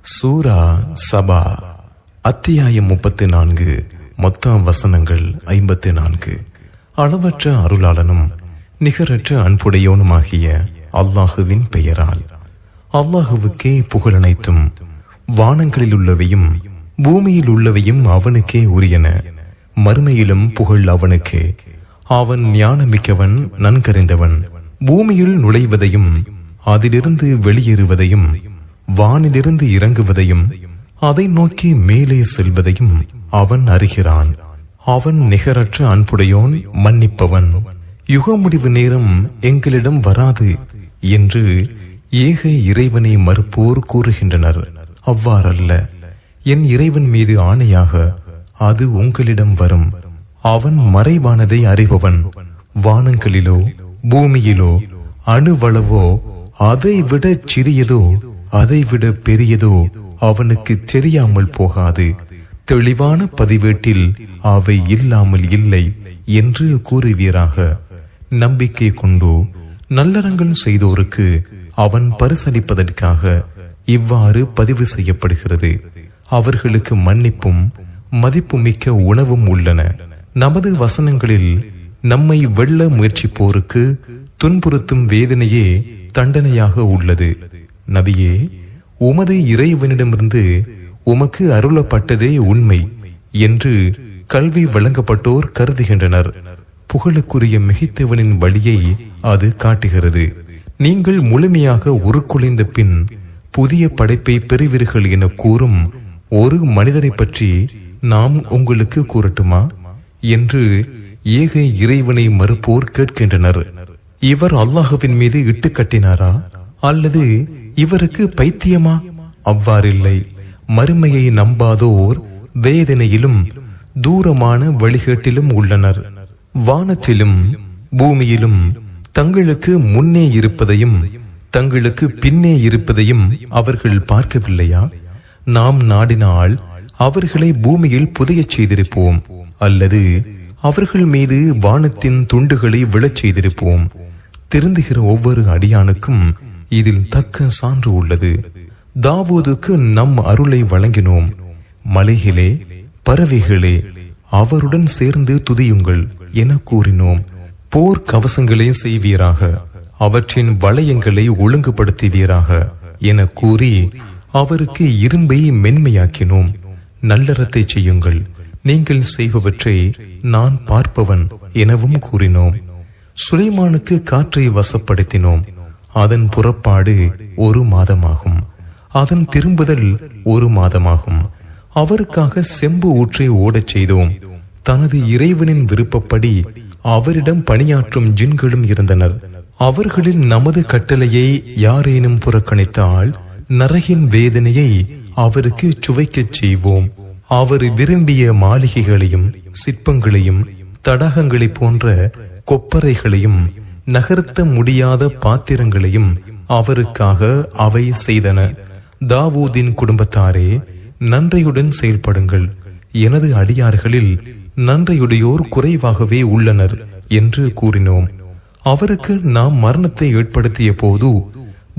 சூரா சபா அத்தியாயம் 34. மொத்த வசனங்கள் 54. அளவற்ற அருளாளனும் நிகரற்ற அன்புடையோனுமாகிய அல்லாஹுவின் பெயரால். அல்லாஹுவுக்கே புகழனைத்தும். வானங்களில் உள்ளவையும் பூமியில் உள்ளவையும் அவனுக்கே உரியன. மறுமையிலும் புகழ் அவனுக்கே. அவன் ஞானமிக்கவன், நன்கறிந்தவன். பூமியில் நுழைவதையும் அதிலிருந்து வெளியேறுவதையும் வானிலிருந்து இறங்குவதையும் அதை நோக்கி மேலே செல்வதையும் அவன் அறிகிறான். அவன் நிகரற்ற அன்புடையோன், மன்னிப்பவன். யுக முடிவு நேரம் எங்களிடம் வராது என்று ஏக இறைவனை மறுப்போர் கூறுகின்றனர். அவ்வாறல்ல. என் இறைவன் மீது ஆணையாக அது உங்களிடம் வரும். அவன் மறைவானதை அறிபவன். வானங்களிலோ பூமியிலோ அணுவளவோ அதை விட சிறியதோ அதைவிட பெரியதோ அவனுக்கு தெரியாமல் போகாது. தெளிவான பதிவேட்டில் அவை இல்லாமல் இல்லை என்று கூறுவீராக. நம்பிக்கை கொண்டு நல்லறங்கள் செய்தோருக்கு அவன் பரிசளிப்பதற்காக இவ்வாறு பதிவு செய்யப்படுகிறது. அவர்களுக்கு மன்னிப்பும் மதிப்புமிக்க உணவும் உள்ளன. நமது வசனங்களில் நம்மை வெல்ல முயற்சிப்போருக்கு துன்புறுத்தும் வேதனையே தண்டனையாக உள்ளது. நபியே, உமது இறைவனிடமிருந்து உமக்கு அருளப்பட்டதே உண்மை என்று கல்வி வழங்கப்பட்டோர் கருதுகின்றனர். புகழுக்குரிய மிகைத்தவனின் வழியை அது காட்டுகிறது. நீங்கள் முழுமையாக உருக்குலைந்த பின் புதிய படைப்பை பெறுவீர்கள் என கூறும் ஒரு மனிதரை பற்றி நாம் உங்களுக்கு கூறட்டுமா என்று ஏக இறைவனை மறுப்போர் கேட்கின்றனர். இவர் அல்லாஹுவின் மீது இட்டு கட்டினாரா அல்லது இவருக்கு பைத்தியமா? அவ்வாறில்லை. மறுமையை நம்பாதோர் வேதனையிலும் தூரமான வழிகேட்டிலும் உள்ளனர். வானத்திலும் பூமியிலும் தங்களுக்கு முன்னே இருப்பதையும் தங்களுக்கு பின்னே இருப்பதையும் அவர்கள் பார்க்கவில்லையா? நாம் நாடினால் அவர்களை பூமியில் புதையச் செய்திருப்போம், அல்லது அவர்கள் மீது வானத்தின் துண்டுகளை விழச் செய்திருப்போம். திருந்துகிற ஒவ்வொரு அடியானுக்கும் இதில் தக்க சான்று உள்ளது. தாவூதுக்கு நம் அருளை வழங்கினோம். மலைகளே, பறவைகளே, அவருடன் சேர்ந்து துதியுங்கள் என கூறினோம். போர் கவசங்களை செய்வீராக, அவற்றின் வளையங்களை ஒழுங்குபடுத்துவீராக என கூறி அவருக்கு இரும்பை மென்மையாக்கினோம். நல்லறத்தை செய்யுங்கள், நீங்கள் செய்பவற்றை நான் பார்ப்பவன் எனவும் கூறினோம். சுலைமானுக்கு காற்றை வசப்படுத்தினோம். அதன் புறப்பாடு 1 மாதமாகும். அதன் திரும்புதல் 1 மாதமாகும். அவருக்காக செம்பு ஊற்றை ஓடச் செய்தோம். தனது இறைவனின் விருப்பப்படி அவரிடம் பணியாற்றும் ஜின்களும் இருந்தனர். அவர்களில் நமது கட்டளையை யாரேனும் புறக்கணித்தால் நரகின் வேதனையை அவருக்கு சுவைக்கச் செய்வோம். அவர் விரும்பிய மாளிகைகளையும் சிற்பங்களையும் தடாகங்களை போன்ற கொப்பரைகளையும் நகர்த்த முடியாத பாத்திரங்களையும் அவருக்காக அவை செய்தன. தாவூதின் குடும்பத்தாரே, நன்றியுடன் செயல்படுங்கள். எனது அடியார்களில் நன்றியுடையோர் குறைவாகவே உள்ளனர் என்று கூறினோம். அவருக்கு நாம் மரணத்தை ஏற்படுத்திய போது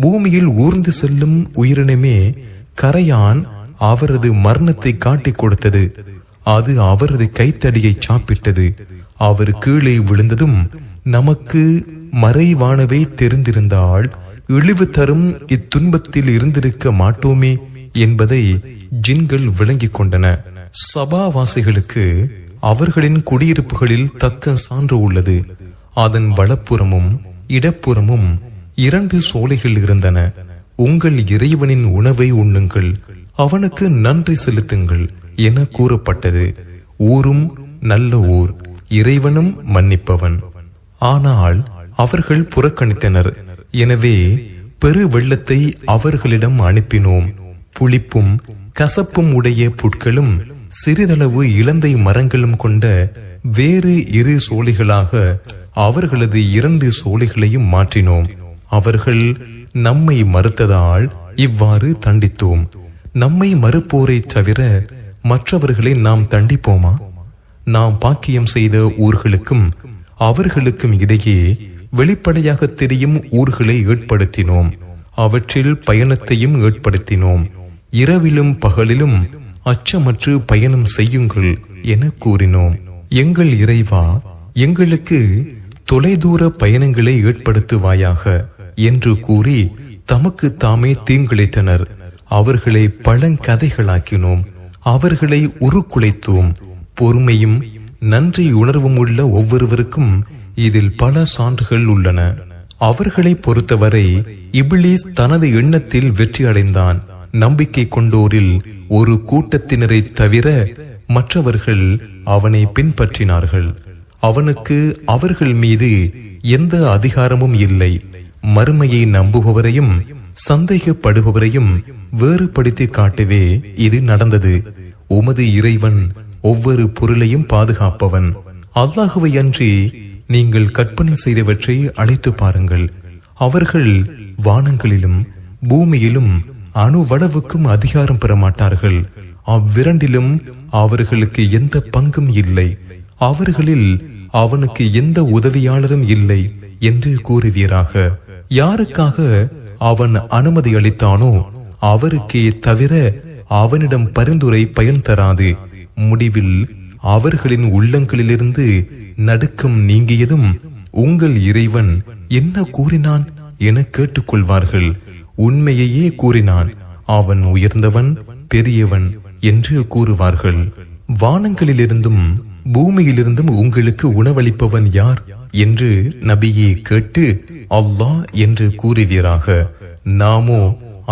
பூமியில் ஊர்ந்து செல்லும் உயிரினமே கரையான் அவரது மரணத்தை காட்டிக் கொடுத்தது. அது அவரது கைத்தடியை சாப்பிட்டது. அவர் கீழே விழுந்ததும் நமக்கு மறைவானவை தெரிந்திருந்தால் இழிவு தரும் இத்துன்பத்தில் இருந்திருக்க மாட்டோமே என்பதை ஜின்கள் விளங்கிக் கொண்டன. சபாவாசிகளுக்கு அவர்களின் குடியிருப்புகளில் தக்க சான்று உள்ளது. அதன் வலப்புறமும் இடப்புறமும் 2 சோலைகள் இருந்தன. உங்கள் இறைவனின் உணவை உண்ணுங்கள், அவனுக்கு நன்றி செலுத்துங்கள் என கூறப்பட்டது. ஊரும் நல்ல ஊர், இறைவனும் மன்னிப்பவன். ஆனால் அவர்கள் புறக்கணித்தனர். எனவே பெரு வெள்ளத்தை அவர்களிடம் அனுப்பினோம். புளிப்பும் கசப்பும் உடைய புட்களும் சிறிதளவு இலந்தை மரங்களும் கொண்ட வேறு 2 சோலைகளாக அவர்களது 2 சோலைகளையும் மாற்றினோம். அவர்கள் நம்மை மறுத்ததால் இவ்வாறு தண்டித்தோம். நம்மை மறுப்போரை தவிர மற்றவர்களை நாம் தண்டிப்போமா? நாம் பாக்கியம் செய்த ஊர்களுக்கும் அவர்களுக்கும் இடையே வெளிப்படையாக தெரியும் ஊர்களை ஏற்படுத்தினோம். அவற்றில் பயணத்தையும் ஏற்படுத்தினோம். இரவிலும் பகலிலும் அச்சமற்று பயணம் செய்யுங்கள் என கூறினோம். எங்கள் இறைவா, எங்களுக்கு தொலைதூர பயணங்களை ஏற்படுத்துவாயாக என்று கூறி தமக்கு தாமே தீங்கிழைத்தனர். அவர்களை பழங்கதைகளாக்கினோம், அவர்களை உருக்குலைத்தோம். பொறுமையும் நன்றி உணர்வும் உள்ள ஒவ்வொருவருக்கும் இதில் பல சான்றுகள் உள்ளன. அவர்களை பொறுத்தவரை இப்லீஸ் தனது எண்ணத்தில் வெற்றி அடைந்தான். நம்பிக்கை கொண்டோரில் ஒரு கூட்டத்தினரை தவிர மற்றவர்கள் அவனை பின்பற்றினார்கள். அவனுக்கு அவர்கள் மீது எந்த அதிகாரமும் இல்லை. மறுமையை நம்புபவரையும் சந்தேகப்படுபவரையும் வேறுபடுத்தி காட்டவே இது நடந்தது. உமது இறைவன் ஒவ்வொரு பொருளையும் பாதுகாப்பவன். அல்லாஹுவை அன்றி நீங்கள் கற்பனை செய்தவற்றை அழைத்து பாருங்கள். அவர்கள் வானங்களிலும் பூமியிலும் அணுவளவுக்கும் அதிகாரம் பெற மாட்டார்கள். அவ்விரண்டிலும் அவர்களுக்கு எந்த பங்கும் இல்லை. அவர்களில் அவனுக்கு எந்த உதவியாளரும் இல்லை என்று கூறுவீராக. யாருக்காக அவன் அனுமதி அளித்தானோ அவருக்கே தவிர அவனிடம் பரிந்துரை பயன் தராது. முடிவில் அவர்களின் உள்ளங்களிலிருந்து நடுக்கம் நீங்கியதும் உங்கள் இறைவன் என்ன கூறினான் என கேட்டுக்கொள்வார்கள். உண்மையையே கூறினான், அவன் உயர்ந்தவன் பெரியவன் என்று கூறுவார்கள். வானங்களிலிருந்தும் பூமியிலிருந்தும் உங்களுக்கு உணவளிப்பவன் யார் என்று நபியே கேட்டு அல்லாஹ் என்று கூறுவீராக. நாமோ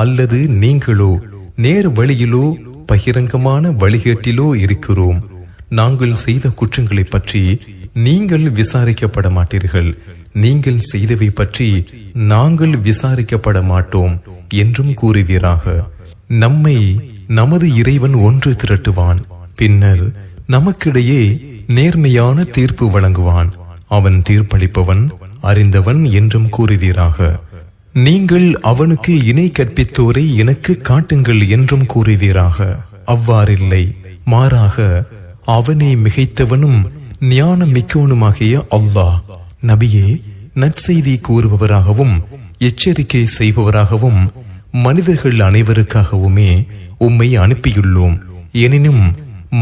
அல்லது நீங்களோ நேர் வழியிலோ பகிரங்கமான வழிகேட்டிலோ இருக்கிறோம். நாங்கள் செய்த குற்றங்களை பற்றி நீங்கள் விசாரிக்கப்பட மாட்டீர்கள், நீங்கள் செய்தவை பற்றி நாங்கள் விசாரிக்கப்பட மாட்டோம் என்றும் கூறுவீராக. நம்மை நமது இறைவன் ஒன்று திரட்டுவான். பின்னர் நமக்கிடையே நேர்மையான தீர்ப்பு வழங்குவான். அவன் தீர்ப்பளிப்பவன் அறிந்தவன் என்றும் கூறுவீராக. நீங்கள் அவனுக்கு இணை கற்பித்தோரை எனக்கு காட்டுங்கள் என்றும் கூறுவீராக. அவ்வாறில்லை, மாறாக அவனை மிகைத்தவனும் ஞானம் மிக்கவனுமாகிய அல்லாஹ் நபியே நற்செய்தி கூறுபவராகவும் எச்சரிக்கை செய்பவராகவும் மனிதர்கள் அனைவருக்காகவுமே உம்மை அனுப்பியுள்ளோம். எனினும்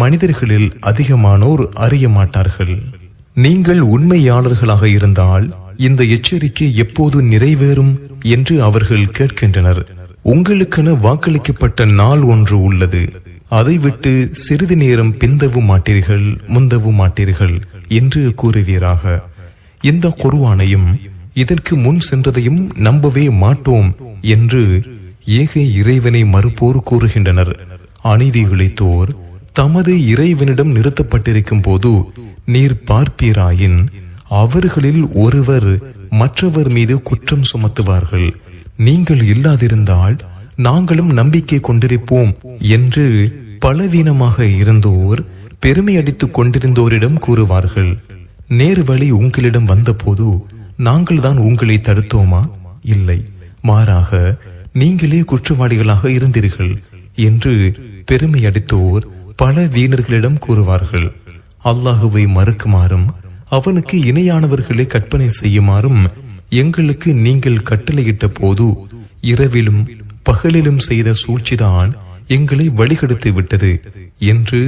மனிதர்களில் அதிகமானோர் அறிய மாட்டார்கள். நீங்கள் உண்மையாளர்களாக இருந்தால் இந்த எச்சரிக்கை எப்போது நிறைவேறும் என்று அவர்கள் கேட்கின்றனர். உங்களுக்கென வாக்களிக்கப்பட்ட நாள் ஒன்று உள்ளது. அதை விட்டு சிறிது நேரம் பிந்தவும் மாட்டீர்கள், முந்தவும் மாட்டீர்கள் என்று கூறுவீராக. இந்த குர்ஆனையும் இதற்கு முன் சென்றதையும் நம்பவே மாட்டோம் என்று ஏக இறைவனை மறுப்போர் கூறுகின்றனர். அநீதி இழைத்தோர் தமது இறைவனிடம் நிறுத்தப்பட்டிருக்கும் போது நீர் பார்ப்பீராயின் அவர்களில் ஒருவர் மற்றவர் மீது குற்றம் சுமத்துவார்கள். நீங்கள் இல்லாதிருந்தால் நாங்களும் நம்பிக்கை கொண்டிருப்போம் என்று பலவீனமாக இருந்தோர் பெருமை அடித்துக் கொண்டிருந்தோரிடம் கூறுவார்கள். நேர் வழி உங்களிடம் வந்தபோது நாங்கள் தான் உங்களை தடுத்தோமா? இல்லை, மாறாக நீங்களே குற்றவாளிகளாக இருந்தீர்கள் என்று பெருமை அடித்தோர் பல வீணர்களிடம் கூறுவார்கள். அல்லாஹுவை மறுக்குமாறும் அவனுக்கு இணையானவர்களை கற்பனை செய்யுமாறும் எங்களுக்கு நீங்கள் கட்டளையிட்ட போது இரவிலும் பகலிலும் செய்த சூழ்ச்சிதான் எங்களை வழிகெடுத்து விட்டது என்று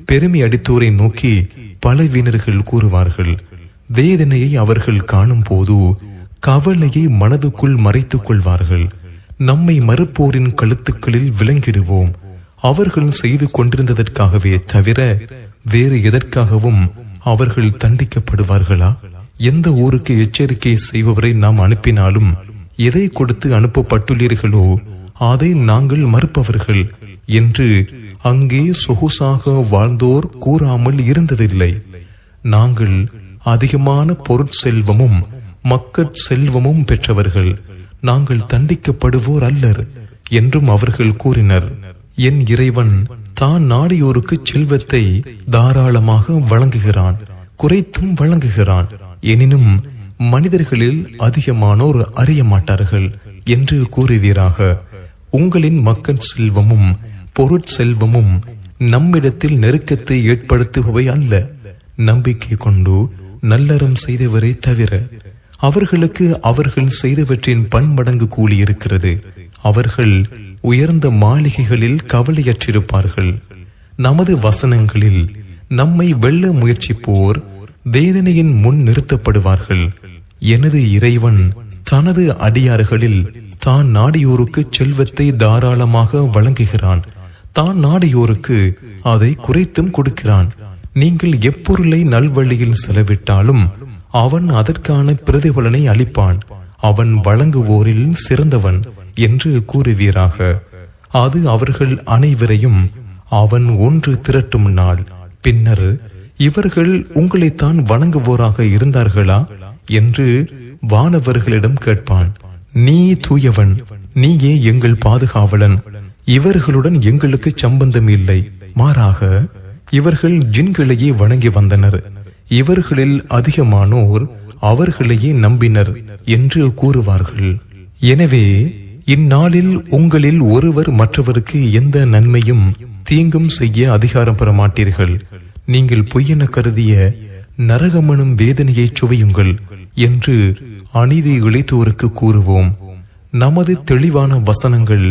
பெருமை அடித்தோரை நோக்கி பல வீணர்கள் கூறுவார்கள். வேதனையை அவர்கள் காணும் போது கவலையை மனதுக்குள் மறைத்துக் கொள்வார்கள். நம்மை மறுப்போரின் கழுத்துக்களில் விலங்கிடுவோம். அவர்கள் செய்து கொண்டிருந்ததற்காகவே தவிர வேறு எதற்காகவும் அவர்கள் தண்டிக்கப்படுவார்களா? எந்த ஊருக்கு எச்சரிக்கை செய்பவரை நாம் அனுப்பினாலும் எதை கொடுத்து அனுப்பப்பட்டுள்ளீர்களோ அதை நாங்கள் மறுப்பவர்கள் என்று அங்கே சொகுசாக வாழ்ந்தோர் கூறாமல் இருந்ததில்லை. நாங்கள் அதிகமான பொருட்செல்வமும் மக்கட் செல்வமும் பெற்றவர்கள், நாங்கள் தண்டிக்கப்படுவோர் அல்லர் என்றும் அவர்கள் கூறினர். என் இறைவன் தான் நாடியோருக்கு செல்வத்தை தாராளமாக வழங்குகிறான், குறைத்தும் வழங்குகிறான். எனினும் மனிதர்களில் அதிகமானோர் அறிய மாட்டார்கள் என்று கூறுவீராக. உங்களின் மக்கள் செல்வமும் பொருட்செல்வமும் நம்மிடத்தில் நெருக்கத்தை ஏற்படுத்துபவை அல்ல, நம்பிக்கை கொண்டு நல்லறம் செய்தவரை தவிர. அவர்களுக்கு அவர்கள் செய்தவற்றின் பன்மடங்கு கூலி இருக்கிறது. அவர்கள் உயர்ந்த மாளிகைகளில் கவலையற்றிருப்பார்கள். நமது வசனங்களில் நம்மை வெல்ல முயற்சிப்போர் வேதனையின் முன் நிறுத்தப்படுவார்கள். எனது இறைவன் தனது அடியார்களில் தான் நாடியோருக்கு செல்வத்தை தாராளமாக வழங்குகிறான். தான் நாடியோருக்கு அதை குறைத்தும் கொடுக்கிறான். நீங்கள் எப்பொருளை நல்வழியில் செலவிட்டாலும் அவன் அதற்கான பிரதிபலனை அளிப்பான். அவன் வழங்குவோரில் சிறந்தவன் என்று கூறுவீராக. அது அவர்கள் அனைவரையும் அவன் ஒன்று திரட்டும் நாள். பின்னர் இவர்கள் உங்களைத்தான் வணங்குவோராக இருந்தார்களா என்று வானவர்களிடம் கேட்பான். நீ தூயவன், நீயே எங்கள் பாதுகாவலன். இவர்களுடன் எங்களுக்கு சம்பந்தம் இல்லை. மாறாக இவர்கள் ஜின்களையே வணங்கி வந்தனர். இவர்களில் அதிகமானோர் அவர்களையே நம்பினர் என்று கூறுவார்கள். எனவே இந்நாளில் உங்களில் ஒருவர் மற்றவருக்கு எந்த நன்மையும் தீங்கும் செய்ய அதிகாரம் பெற மாட்டீர்கள். நீங்கள் பொய்யென கருதிய நரகமனும் வேதனையை சுவையுங்கள் என்று அநீதி இழைத்தோருக்கு கூறுவோம். நமது தெளிவான வசனங்கள்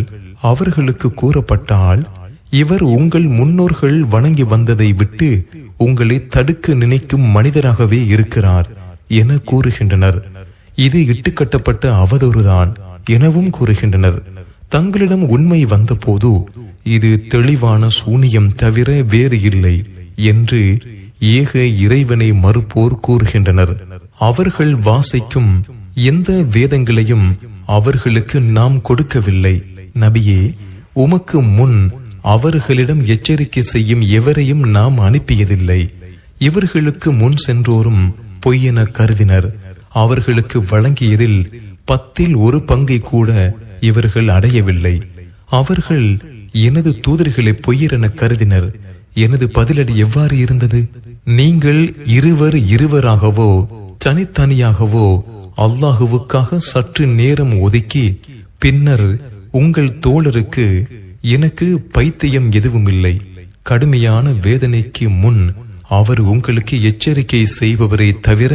அவர்களுக்கு கூறப்பட்டால், இவர் உங்கள் முன்னோர்கள் வணங்கி வந்ததை விட்டு உங்களை தடுக்க நினைக்கும் மனிதராகவே இருக்கிறார் என கூறுகின்றனர். இது இட்டுக்கட்டப்பட்ட அவதூறுதான் எனவும் கூறுகின்றனர். தங்களிடம் உண்மை வந்த போது இது தெளிவான சூனியம் தவிர வேறு இல்லை என்று ஏக இறைவனை மறுப்போர் கூறுகின்றனர். அவர்கள் வாசிக்கும் எந்த வேதங்களையும் அவர்களுக்கு நாம் கொடுக்கவில்லை. நபியே, உமக்கு முன் அவர்களிடம் எச்சரிக்கை செய்யும் எவரையும் நாம் அனுப்பியதில்லை. இவர்களுக்கு முன் சென்றோரும் பொய்யென கருதினர். அவர்களுக்கு வழங்கியதில் 1/10 கூட இவர்கள் அடையவில்லை. அவர்கள் எனது தூதர்களை பொய்யரென கருதினர். எனது பதிலடி எவ்வாறு இருந்தது? நீங்கள் இருவராகவோ தனித்தனியாகவோ அல்லாஹுவுக்காக சற்று நேரம் ஒதுக்கி பின்னர் உங்கள் தோழருக்கு எனக்கு பைத்தியம் எதுவும் இல்லை, கடுமையான வேதனைக்கு முன் அவர் உங்களுக்கு எச்சரிக்கை செய்பவரை தவிர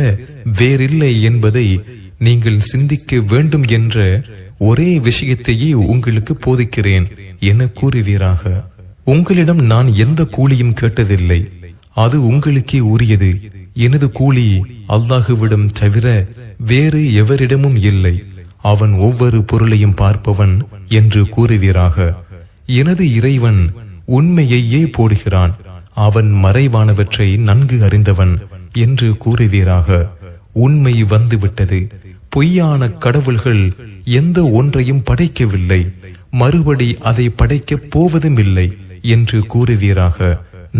வேறில்லை என்பதை நீங்கள் சிந்திக்க வேண்டும் என்ற ஒரே விஷயத்தையே உங்களுக்கு போதிக்கிறேன் என கூறுவீராக. உங்களிடம் நான் எந்த கூலியும் கேட்டதில்லை, அது உங்களுக்கே உரியது. எனது கூலி அல்லாஹுவிடம் தவிர வேறு எவரிடமும் இல்லை. அவன் ஒவ்வொரு பொருளையும் பார்ப்பவன் என்று கூறுவீராக. எனது இறைவன் உண்மையையே போடுகிறான். அவன் மறைவானவற்றை நன்கு அறிந்தவன் என்று கூறுவீராக. உண்மை வந்துவிட்டது. பொய்யான கடவுள்கள் எந்த ஒன்றையும் படைக்கவில்லை, மறுபடி அதை படைக்கப் போவதும் இல்லை என்று கூறுவீராக.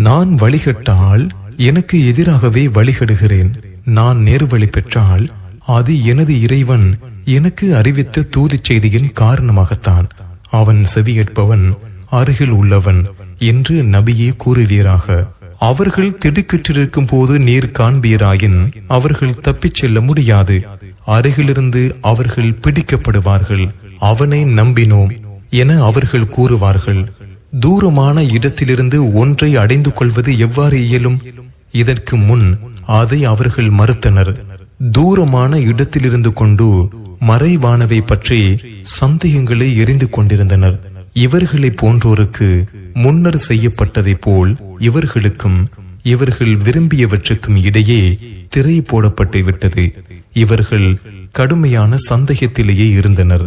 நான் வழிகட்டால் எனக்கு எதிராகவே வழிகடுகிறேன். நான் நேர்வழி பெற்றால் அது எனது இறைவன் எனக்கு அறிவித்த தூதுச் செய்தியின் காரணமாகத்தான். அவன் செவியேற்பவன், அருகில் உள்ளவன் என்று நபியே கூறுவீராக. அவர்கள் திடுக்கிட்டிருக்கும் போது நீர் காண்பீராயின் அவர்கள் தப்பிச் செல்ல முடியாது. அருகிலிருந்து அவர்கள் பிடிக்கப்படுவார்கள். அவனை நம்பினோம் என அவர்கள் கூறுவார்கள். தூரமான இடத்திலிருந்து ஒன்றை அடைந்து கொள்வது எவ்வாறு இயலும்? இதற்கு முன் அதை அவர்கள் மறுத்தனர். தூரமான இடத்திலிருந்து கொண்டு மறைவானவை பற்றி சந்தேகங்களை எரிந்து கொண்டிருந்தனர். இவர்களை போன்றோருக்கு முன்னர் செய்யப்பட்டதை போல் இவர்களுக்கும் இவர்கள் விரும்பியவற்றுக்கும் இடையே திரை போடப்பட்டு விட்டது. இவர்கள் கடுமையான சந்தேகத்திலேயே இருந்தனர்.